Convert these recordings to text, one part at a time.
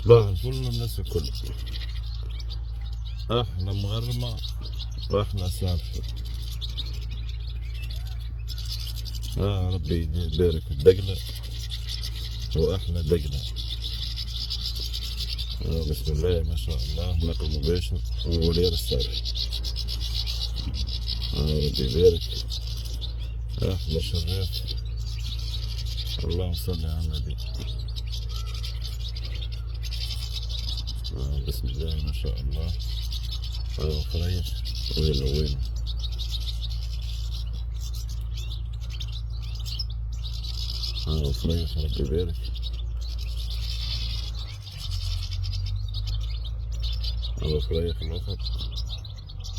صباح الفل للناس الكل. احلى مغرمة واحلى سالفة. ربي يبارك الدقلة واحلى دقلة. بسم الله ما شاء الله، نقل مباشر وولير السارح. ربي يبارك. احلى شراف. اللهم صل على النبي. بسم الله ما شاء الله. فريش. وينه وينه. فريش ربي يبارك. فريش الاخر.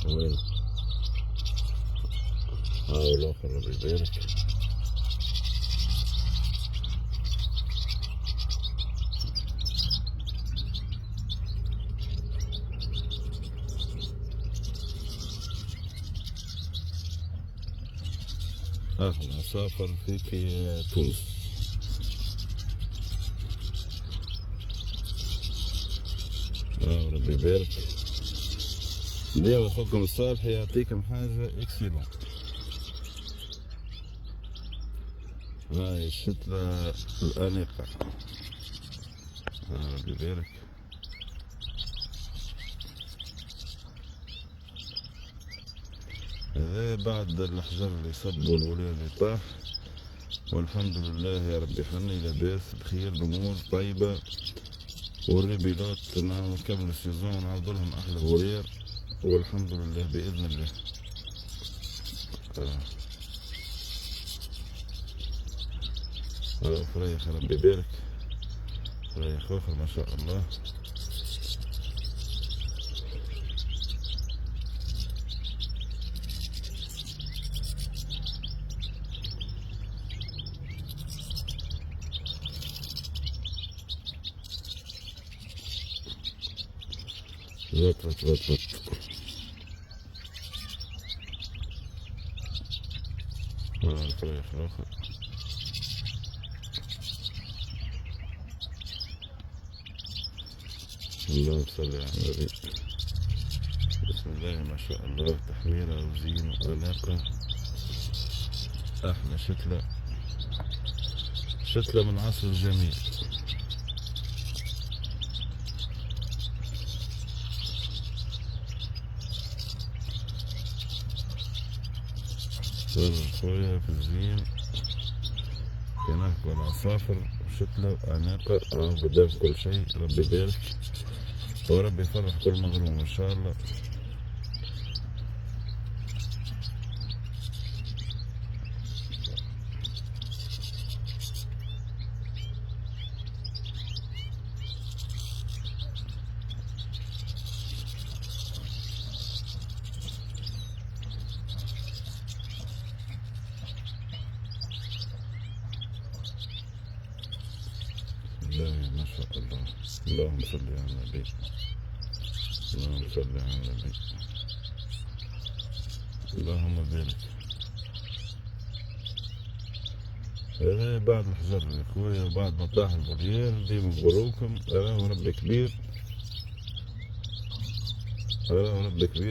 وينه. الاخر ربي يبارك. احنا سافر في تونس. ربي يبارك. ديما اخوكم الصالح يعطيكم حاجة اكسيلون. هاي الشتلة الأنيقة. ربي يبارك. هذا بعد الحجر اللي صب والولير اللي طاح، والحمد لله يا ربي حني لاباس بخير بأمور طيبة. والريبيلات نكمل السيزون ونعرض لهم أحلى ولير والحمد لله بإذن الله. فريخ ربي يبارك. فريخ آخر ما شاء الله. زت. فريخ آخر. اللهم صل على النبي. بسم الله ما شاء الله. تحميرة وزين وأناقة. أحلى شتلة من عصر الجميل. خويا في الزين كناك والعصافر وشتلة وأناقة. قدام كل شيء. ربي يبارك وربي يفرح كل مغروم إن شاء الله. الله ما شاء الله. اللهم صل على النبي. اللهم صل على النبي. اللهم بارك. هذا بعد الحجر يا خويا، بعد ما طاح البوليير ديما مبروكم. راهو ربي كبير.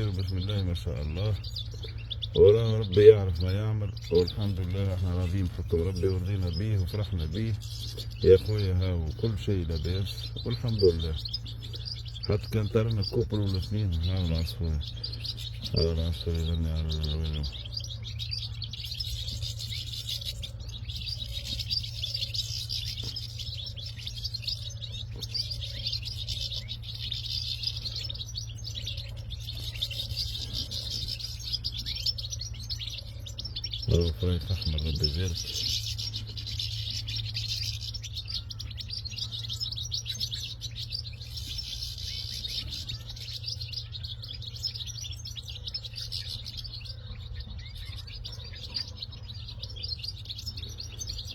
بسم الله ما شاء الله. وراه ربي يعرف ما يعمل، والحمد لله احنا راضيين بحكم ربي ورضينا بيه وفرحنا بيه يا خويا. هاو كل شيء لاباس والحمد لله. حتى كان ترنا كوبل ولا اثنين. هاو العصفور يغني على الوينو. فريق أحمر ربي يبارك.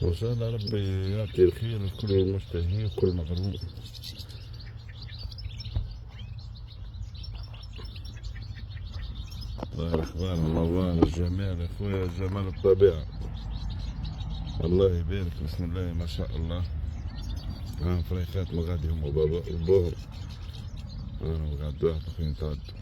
وإن شاء الله ربي يعطي الخير لكل مشتهي وكل مغروم. الله الأخبار الله الجمال يا خويا، جمال الطبيعة. الله يبارك. بسم الله ما شاء الله. فريخات مغادي هم وبابا وبوهم. أنا وقعد واحد أخوين تعدوا.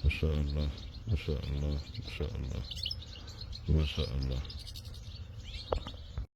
ما شاء الله ما شاء الله ما شاء الله ما شاء الله.